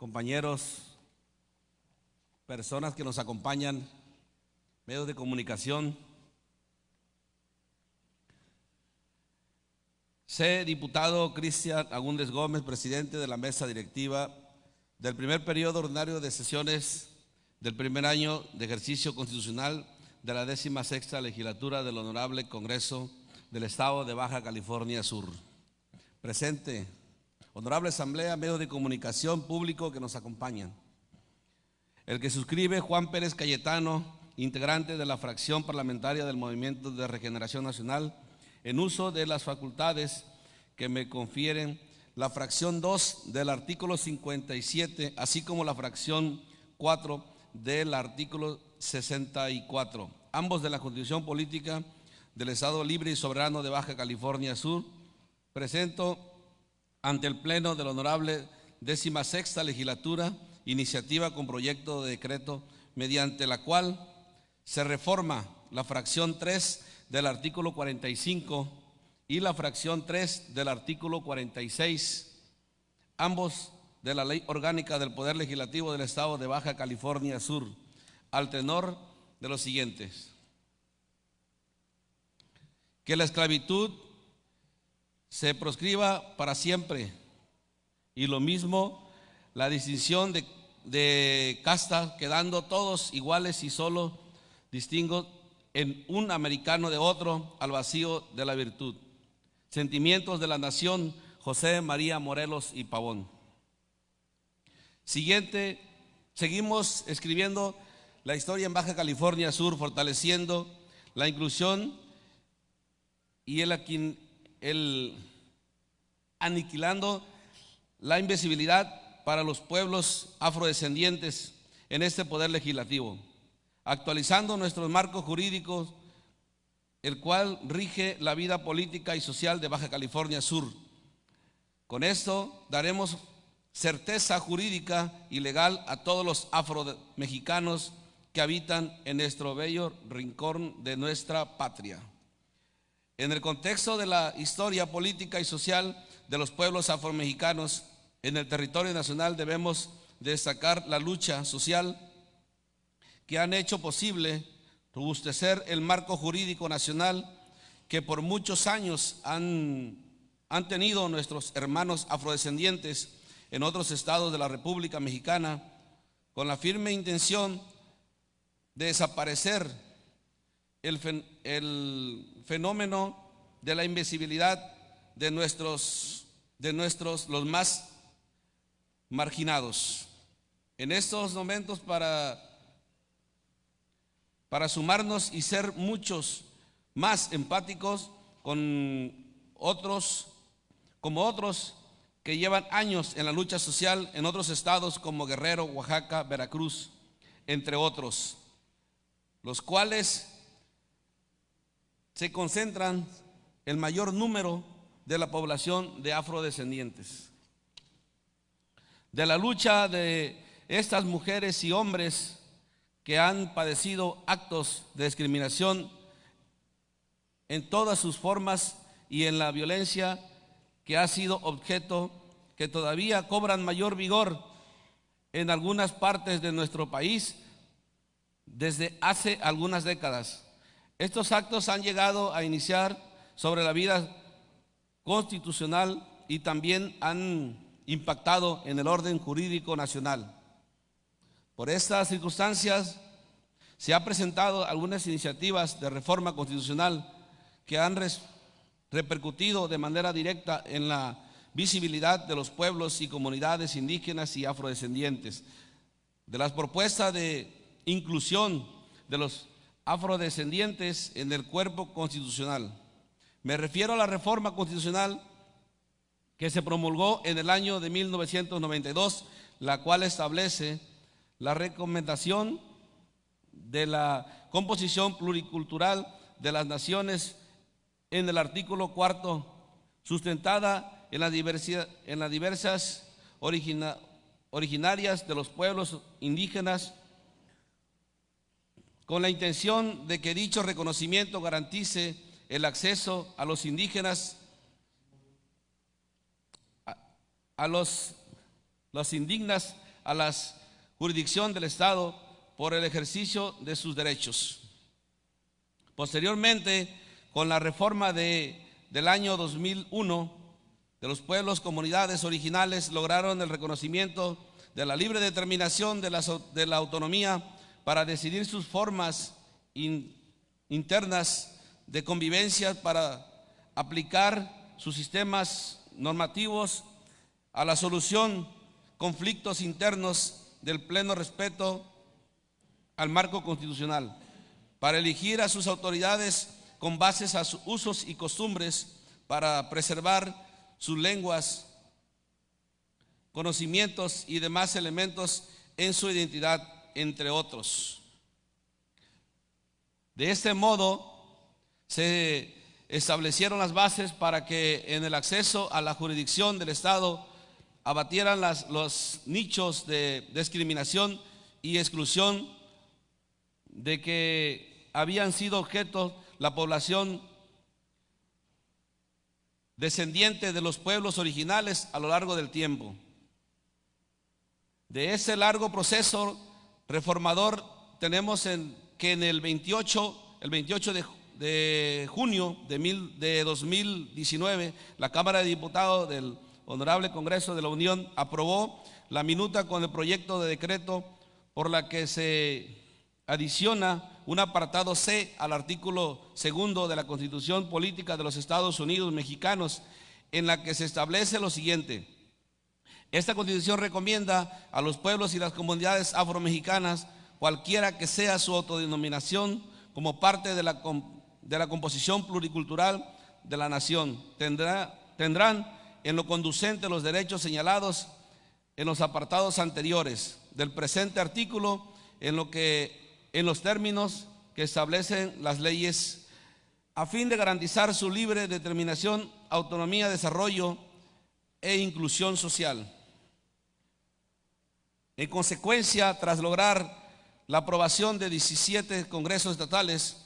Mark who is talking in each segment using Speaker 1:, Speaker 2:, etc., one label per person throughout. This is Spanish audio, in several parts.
Speaker 1: compañeros, personas que nos acompañan, medios de comunicación. Sé diputado Cristian Agúndez Gómez, presidente de la mesa directiva del primer periodo ordinario de sesiones del primer año de ejercicio constitucional de la 16ª legislatura del Honorable Congreso del Estado de Baja California Sur. Presente, honorable asamblea, medios de comunicación, público que nos acompañan. El que suscribe, Juan Pérez Cayetano, integrante de la fracción parlamentaria del Movimiento de Regeneración Nacional, en uso de las facultades que me confieren la fracción 2 del artículo 57, así como la fracción 4 del artículo 64, ambos de la Constitución Política del Estado Libre y Soberano de Baja California Sur, presento ante el Pleno de la Honorable 16ª Legislatura iniciativa con proyecto de decreto mediante la cual se reforma la fracción 3 del artículo 45 y la fracción 3 del artículo 46, ambos de la Ley Orgánica del Poder Legislativo del Estado de Baja California Sur, al tenor de los siguientes: que la esclavitud se proscriba para siempre, y lo mismo la distinción de casta, quedando todos iguales y solo distingo en un americano de otro al vacío de la virtud. Sentimientos de la Nación, José María Morelos y Pavón. Siguiente, seguimos escribiendo la historia en Baja California Sur, fortaleciendo la inclusión y aniquilando la invisibilidad para los pueblos afrodescendientes en este poder legislativo, actualizando nuestros marcos jurídicos, el cual rige la vida política y social de Baja California Sur. Con esto daremos certeza jurídica y legal a todos los afromexicanos que habitan en nuestro bello rincón de nuestra patria. En el contexto de la historia política y social de los pueblos afromexicanos en el territorio nacional, debemos destacar la lucha social que han hecho posible robustecer el marco jurídico nacional que por muchos años han tenido nuestros hermanos afrodescendientes en otros estados de la República Mexicana, con la firme intención de desaparecer el fenómeno de la invisibilidad de nuestros los más marginados. En estos momentos, para sumarnos y ser muchos más empáticos con otros, como otros que llevan años en la lucha social en otros estados como Guerrero, Oaxaca, Veracruz, entre otros, los cuales se concentran el mayor número de la población de afrodescendientes. De la lucha de estas mujeres y hombres que han padecido actos de discriminación en todas sus formas y en la violencia que ha sido objeto, que todavía cobran mayor vigor en algunas partes de nuestro país desde hace algunas décadas. Estos actos han llegado a iniciar sobre la vida constitucional y también han impactado en el orden jurídico nacional. Por estas circunstancias se han presentado algunas iniciativas de reforma constitucional que han repercutido de manera directa en la visibilidad de los pueblos y comunidades indígenas y afrodescendientes. De las propuestas de inclusión de los afrodescendientes en el cuerpo constitucional, me refiero a la reforma constitucional que se promulgó en el año de 1992, la cual establece la recomendación de la composición pluricultural de las naciones en el artículo 4, sustentada en las diversas originarias de los pueblos indígenas, con la intención de que dicho reconocimiento garantice el acceso a los indígenas, a los indígenas a la jurisdicción del Estado por el ejercicio de sus derechos. Posteriormente, con la reforma del año 2001, de los pueblos, comunidades originales lograron el reconocimiento de la libre determinación de la autonomía para decidir sus formas internas de convivencia, para aplicar sus sistemas normativos a la solución conflictos internos del pleno respeto al marco constitucional, para elegir a sus autoridades con bases a sus usos y costumbres, para preservar sus lenguas, conocimientos y demás elementos en su identidad, entre otros. De este modo, se establecieron las bases para que en el acceso a la jurisdicción del Estado abatieran los nichos de discriminación y exclusión de que habían sido objeto la población descendiente de los pueblos originales a lo largo del tiempo. De ese largo proceso reformador tenemos que en el 28 de junio de 2019, la Cámara de Diputados del Honorable Congreso de la Unión aprobó la minuta con el proyecto de decreto por la que se adiciona un apartado C al artículo 2 de la Constitución Política de los Estados Unidos Mexicanos, en la que se establece lo siguiente: esta Constitución recomienda a los pueblos y las comunidades afromexicanas, cualquiera que sea su autodenominación, como parte de la composición pluricultural de la nación, tendrán en lo conducente los derechos señalados en los apartados anteriores del presente artículo, en los términos que establecen las leyes, a fin de garantizar su libre determinación, autonomía, desarrollo e inclusión social. En consecuencia, tras lograr la aprobación de 17 congresos estatales,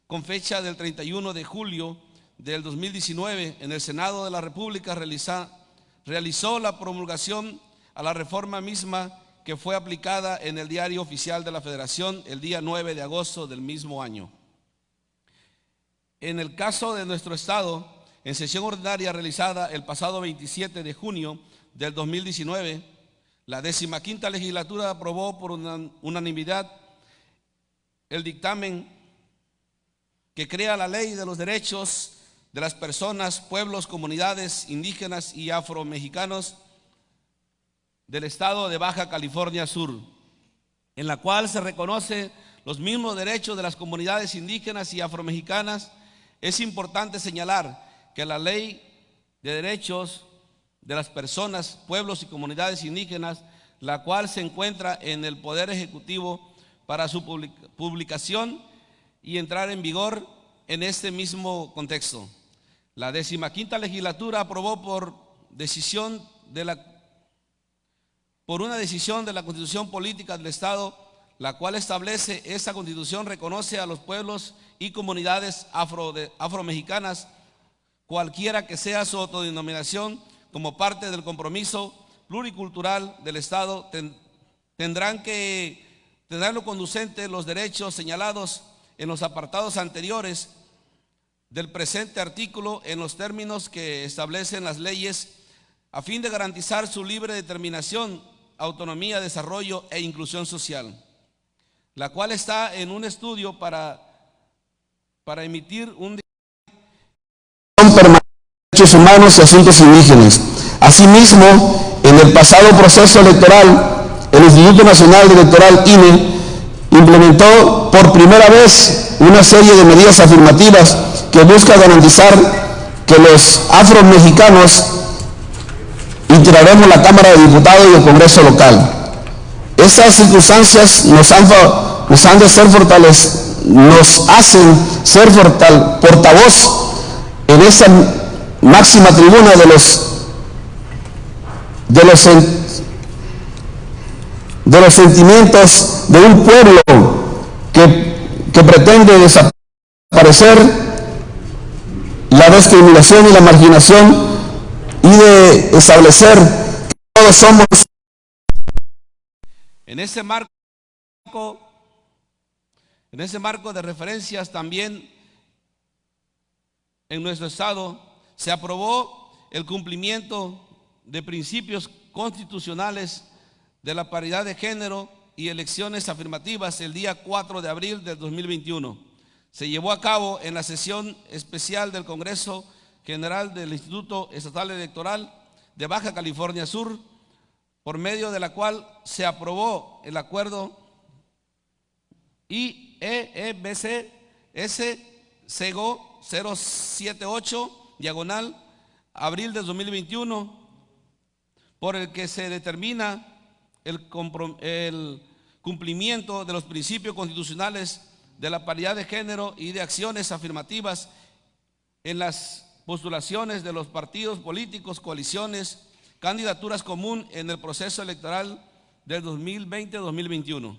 Speaker 1: con fecha del 31 de julio del 2019, en el Senado de la República realizó la promulgación a la reforma misma, que fue aplicada en el Diario Oficial de la Federación el día 9 de agosto del mismo año. En el caso de nuestro Estado, en sesión ordinaria realizada el pasado 27 de junio del 2019, la 15ª legislatura aprobó por unanimidad el dictamen que crea la Ley de los Derechos de las Personas, Pueblos, Comunidades Indígenas y Afromexicanos del Estado de Baja California Sur, en la cual se reconoce los mismos derechos de las comunidades indígenas y afromexicanas. Es importante señalar que la Ley de Derechos de las Personas, Pueblos y Comunidades Indígenas, la cual se encuentra en el Poder Ejecutivo para su publicación y entrar en vigor en este mismo contexto. La 15ª legislatura aprobó por una decisión de la Constitución Política del Estado, la cual establece: esta Constitución reconoce a los pueblos y comunidades afromexicanas, cualquiera que sea su autodenominación, como parte del compromiso pluricultural del Estado. Tendrán lo conducente los derechos señalados en los apartados anteriores del presente artículo, en los términos que establecen las leyes, a fin de garantizar su libre determinación, autonomía, desarrollo e inclusión social, la cual está en un estudio para emitir un
Speaker 2: derechos humanos y asuntos indígenas. Asimismo, en el pasado proceso electoral, el Instituto Nacional Electoral, INE, implementó por primera vez una serie de medidas afirmativas que busca garantizar que los afromexicanos integraremos la Cámara de Diputados y el Congreso local. Estas circunstancias nos hacen ser portavoz en esa máxima tribuna de los sentimientos de un pueblo que pretende desaparecer la discriminación y la marginación, y de establecer que todos somos
Speaker 1: En ese marco de referencias también en nuestro estado se aprobó el cumplimiento de principios constitucionales de la paridad de género y elecciones afirmativas el día 4 de abril del 2021. Se llevó a cabo en la sesión especial del Congreso General del Instituto Estatal Electoral de Baja California Sur, por medio de la cual se aprobó el acuerdo IEBC-SCGO 078 /abril del 2021, por el que se determina el cumplimiento de los principios constitucionales de la paridad de género y de acciones afirmativas en las postulaciones de los partidos políticos, coaliciones, candidaturas común en el proceso electoral del 2020-2021.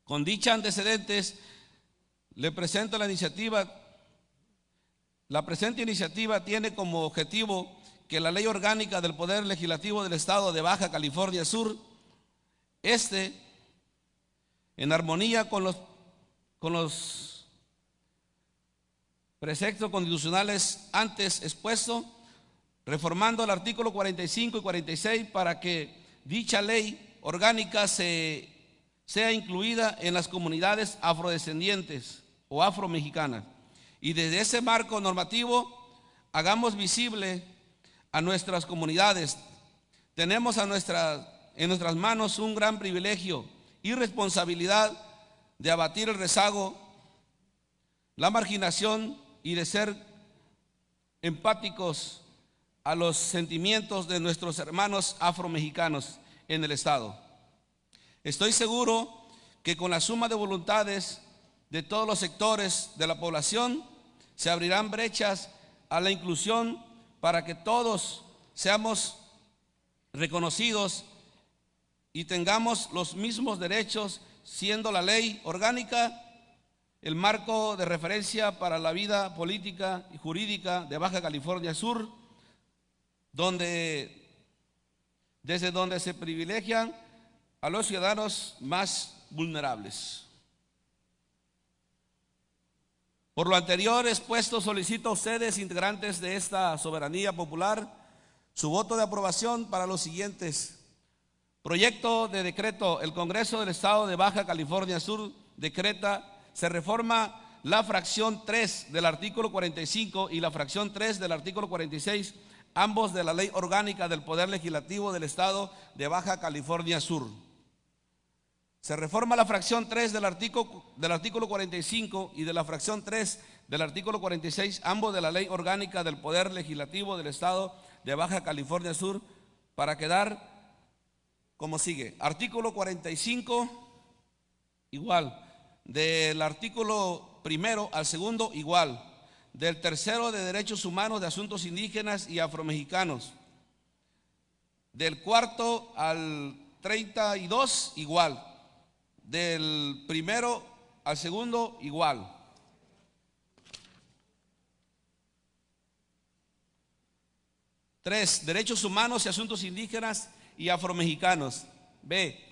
Speaker 1: Con dichos antecedentes, le presento la iniciativa. La presente iniciativa tiene como objetivo que la Ley Orgánica del Poder Legislativo del Estado de Baja California Sur, en armonía con los preceptos constitucionales antes expuestos, reformando el artículo 45 y 46 para que dicha ley orgánica sea incluida en las comunidades afrodescendientes o afromexicanas. Y desde ese marco normativo hagamos visible a nuestras comunidades. Tenemos en nuestras manos un gran privilegio y responsabilidad de abatir el rezago, la marginación y de ser empáticos a los sentimientos de nuestros hermanos afromexicanos en el estado. Estoy seguro que con la suma de voluntades de todos los sectores de la población se abrirán brechas a la inclusión para que todos seamos reconocidos y tengamos los mismos derechos, siendo la ley orgánica el marco de referencia para la vida política y jurídica de Baja California Sur, desde donde se privilegian a los ciudadanos más vulnerables. Por lo anterior expuesto, solicito a ustedes, integrantes de esta soberanía popular, su voto de aprobación para los siguientes. Proyecto de decreto. El Congreso del Estado de Baja California Sur decreta: se reforma la fracción 3 del artículo 45 y la fracción 3 del artículo 46, ambos de la Ley Orgánica del Poder Legislativo del Estado de Baja California Sur. Se reforma la fracción 3 del artículo 45 y de la fracción 3 del artículo 46, ambos de la Ley Orgánica del Poder Legislativo del Estado de Baja California Sur, para quedar como sigue. Artículo 45, igual. Del artículo primero al segundo, igual. Del tercero, de Derechos Humanos, de Asuntos Indígenas y Afromexicanos. Del cuarto al 32, igual. Del primero al segundo, igual. Tres, Derechos Humanos y Asuntos Indígenas y Afromexicanos. B,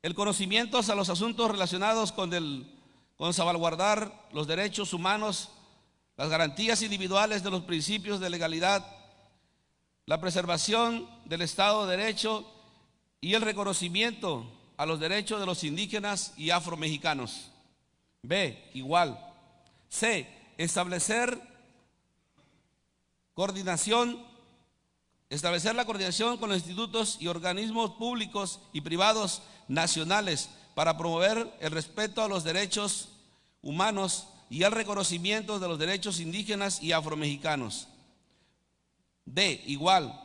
Speaker 1: el conocimiento a los asuntos relacionados con salvaguardar los derechos humanos, las garantías individuales de los principios de legalidad, la preservación del Estado de Derecho y el reconocimiento a los derechos de los indígenas y afromexicanos. B, igual. C, establecer la coordinación con los institutos y organismos públicos y privados nacionales para promover el respeto a los derechos humanos y el reconocimiento de los derechos indígenas y afromexicanos. D, igual.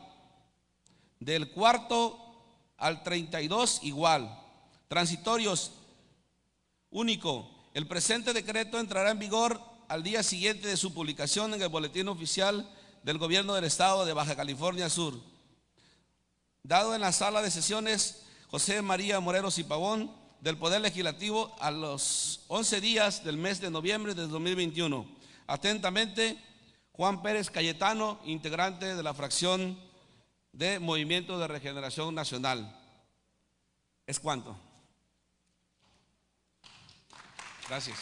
Speaker 1: Del cuarto al 32, igual. Transitorios, único. El presente decreto entrará en vigor al día siguiente de su publicación en el Boletín Oficial del Gobierno del Estado de Baja California Sur. Dado en la sala de sesiones José María Morelos y Pavón del Poder Legislativo a los 11 días del mes de noviembre de 2021. Atentamente, Juan Pérez Cayetano, integrante de la fracción de Movimiento de Regeneración Nacional. ¿Es cuánto? Gracias.